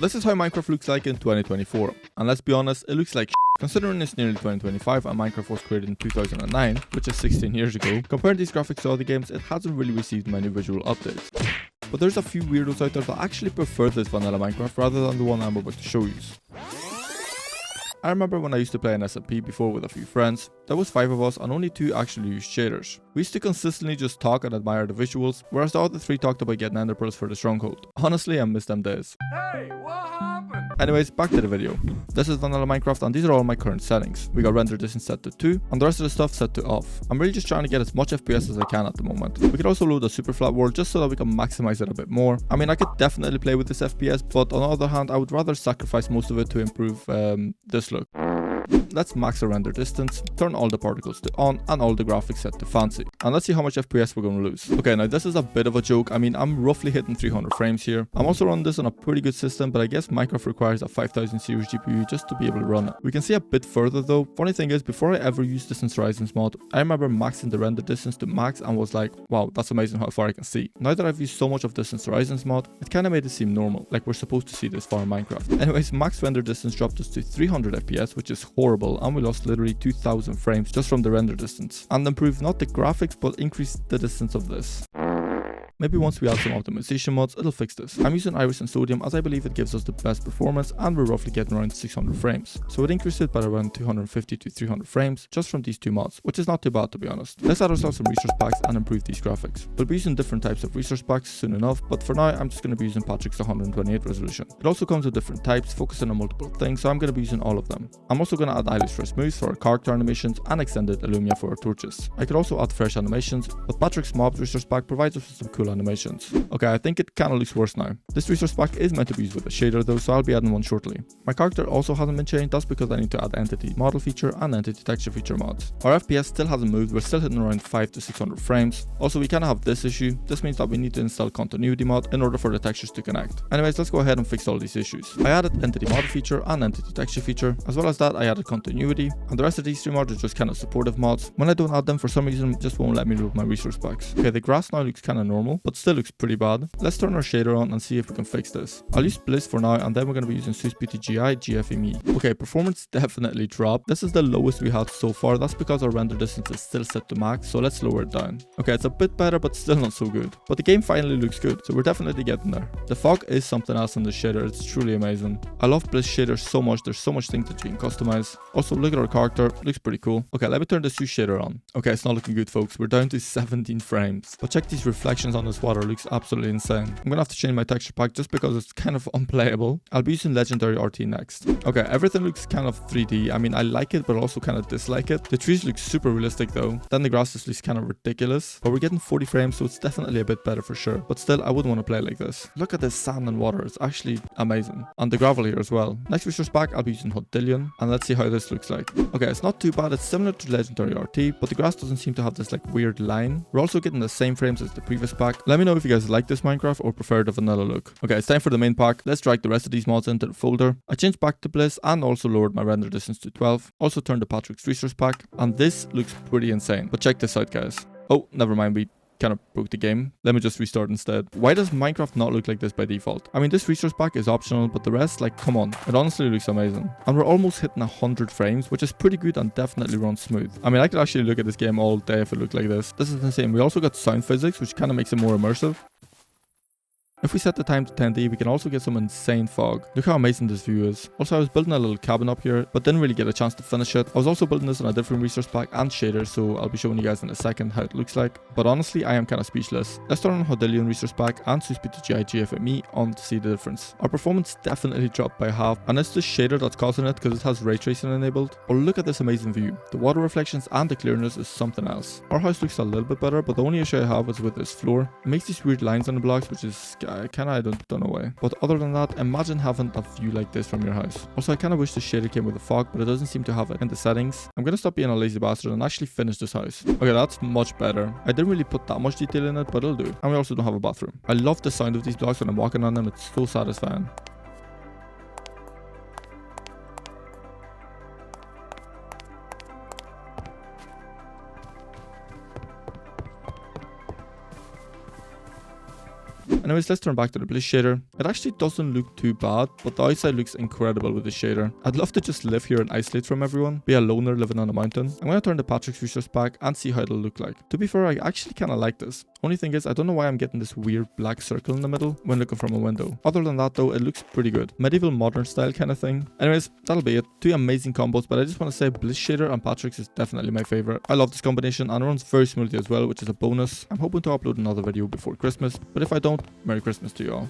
this is how Minecraft looks like in 2024, and let's be honest, it looks like shit. Considering it's nearly 2025 and Minecraft was created in 2009, which is 16 years ago, comparing these graphics to other games, it hasn't really received many visual updates. But there's a few weirdos out there that actually prefer this vanilla Minecraft rather than the one I'm about to show you. I remember when I used to play an SMP before with a few friends. There was 5 of us and only 2 actually used shaders. We used to consistently just talk and admire the visuals, whereas the other 3 talked about getting ender pearls for the stronghold. Honestly, I miss them days. Hey, what happened? Anyways, back to the video. This is vanilla Minecraft and these are all my current settings. We got render distance set to 2 and the rest of the stuff set to off. I'm really just trying to get as much FPS as I can at the moment. We could also load a super flat world just so that we can maximize it a bit more. I mean, I could definitely play with this FPS, but on the other hand, I would rather sacrifice most of it to improve this look. Let's max the render distance, turn all the particles to on and all the graphics set to fancy. And let's see how much FPS we're going to lose. Okay, now this is a bit of a joke. I mean, I'm roughly hitting 300 frames here. I'm also running this on a pretty good system, but I guess Minecraft requires a 5000 series GPU just to be able to run it. We can see a bit further though. Funny thing is, before I ever used Distance Ryzen's mod, I remember maxing the render distance to max and was like, wow, that's amazing how far I can see. Now that I've used so much of Distance Ryzen's mod, it kind of made it seem normal, like we're supposed to see this far in Minecraft. Anyways, max render distance dropped us to 300 FPS, which is horrible, and we lost literally 2000 frames just from the render distance. And improved not the graphics, but increased the distance of this. Maybe once we add some optimization mods, it'll fix this. I'm using Iris and Sodium as I believe it gives us the best performance and we're roughly getting around 600 frames. So it increased it by around 250 to 300 frames just from these 2 mods, which is not too bad to be honest. Let's add ourselves some resource packs and improve these graphics. We'll be using different types of resource packs soon enough, but for now I'm just going to be using Patrix 128 resolution. It also comes with different types, focusing on multiple things, so I'm going to be using all of them. I'm also going to add eyelets for smooth for our character animations and extended Illumnia for our torches. I could also add fresh animations, but Patrix Mob resource pack provides us with some cool animations. Okay, I think it kinda looks worse now. This resource pack is meant to be used with a shader though, so I'll be adding one shortly. My character also hasn't been changed, that's because I need to add entity model feature and entity texture feature mods. Our FPS still hasn't moved, we're still hitting around 500 to 600 frames. Also, we kinda have this issue. This means that we need to install continuity mod in order for the textures to connect. Anyways, let's go ahead and fix all these issues. I added entity model feature and entity texture feature. As well as that, I added continuity, and the rest of these 3 mods are just kinda supportive mods. When I don't add them, for some reason, it just won't let me load my resource packs. Okay, the grass now looks kinda normal, but still looks pretty bad. Let's turn our shader on and see if we can fix this. I'll use Bliss for now and then we're going to be using SEUS PTGI GFME. Okay, performance definitely dropped. This is the lowest we had so far. That's because our render distance is still set to max, so let's lower it down. Okay, it's a bit better but still not so good. But the game finally looks good, so we're definitely getting there. The fog is something else in the shader. It's truly amazing. I love Bliss Shader so much. There's so much things that you can customize. Also, look at our character. Looks pretty cool. Okay, let me turn the SEUS shader on. Okay, it's not looking good, folks. We're down to 17 frames. But check these reflections on this water. It looks absolutely insane. I'm gonna have to change my texture pack just because it's kind of unplayable. I'll be using Legendary RT next. Okay, everything looks kind of 3D. I mean, I like it, but also kind of dislike it. The trees look super realistic though. Then the grass just looks kind of ridiculous. But we're getting 40 frames, so it's definitely a bit better for sure. But still, I wouldn't want to play like this. Look at this sand and water. It's actually amazing. And the gravel here as well. Next resource pack, I'll be using Hodillion. And let's see how this looks like. Okay, it's not too bad. It's similar to Legendary RT, but the grass doesn't seem to have this like weird line. We're also getting the same frames as the previous pack. Let me know if you guys like this Minecraft or prefer the vanilla look. Okay, it's time for the main pack. Let's drag the rest of these mods into the folder. I changed back to Bliss and also lowered my render distance to 12. Also turned the Patrix resource pack, and this looks pretty insane. But check this out, guys. Oh, never mind, we kind of broke the game. Let me just restart instead. Why does Minecraft not look like this by default? I mean, this resource pack is optional, but the rest, like, come on. It honestly looks amazing. And we're almost hitting 100 frames, which is pretty good and definitely runs smooth. I mean, I could actually look at this game all day if it looked like this. This is insane. We also got sound physics, which kind of makes it more immersive. If we set the time to 10D, we can also get some insane fog. Look how amazing this view is. Also, I was building a little cabin up here, but didn't really get a chance to finish it. I was also building this on a different resource pack and shader, so I'll be showing you guys in a second how it looks like. But honestly, I am kind of speechless. Let's turn on Hodillion resource pack and SEUS PTGI GFME on to see the difference. Our performance definitely dropped by half, and it's the shader that's causing it because it has ray tracing enabled. But look at this amazing view. The water reflections and the clearness is something else. Our house looks a little bit better, but the only issue I have is with this floor. It makes these weird lines on the blocks, which is I don't know why. But other than that, imagine having a view like this from your house. Also, I kind of wish the shader came with a fog, but it doesn't seem to have it in the settings. I'm gonna stop being a lazy bastard and actually finish this house. Okay, that's much better. I didn't really put that much detail in it, but it'll do. And we also don't have a bathroom. I love the sound of these blocks when I'm walking on them. It's so satisfying. Anyways, let's turn back to the Bliss Shader. It actually doesn't look too bad, but the outside looks incredible with this shader. I'd love to just live here and isolate from everyone, be a loner living on a mountain. I'm gonna turn the Patrix Reasource back and see how it'll look like. To be fair, I actually kinda like this. Only thing is, I don't know why I'm getting this weird black circle in the middle when looking from a window. Other than that though, it looks pretty good. Medieval modern style kind of thing. Anyways, that'll be it. Two amazing combos, but I just want to say Bliss Shader and Patrix is definitely my favorite. I love this combination and it runs very smoothly as well, which is a bonus. I'm hoping to upload another video before Christmas, but if I don't, Merry Christmas to you all.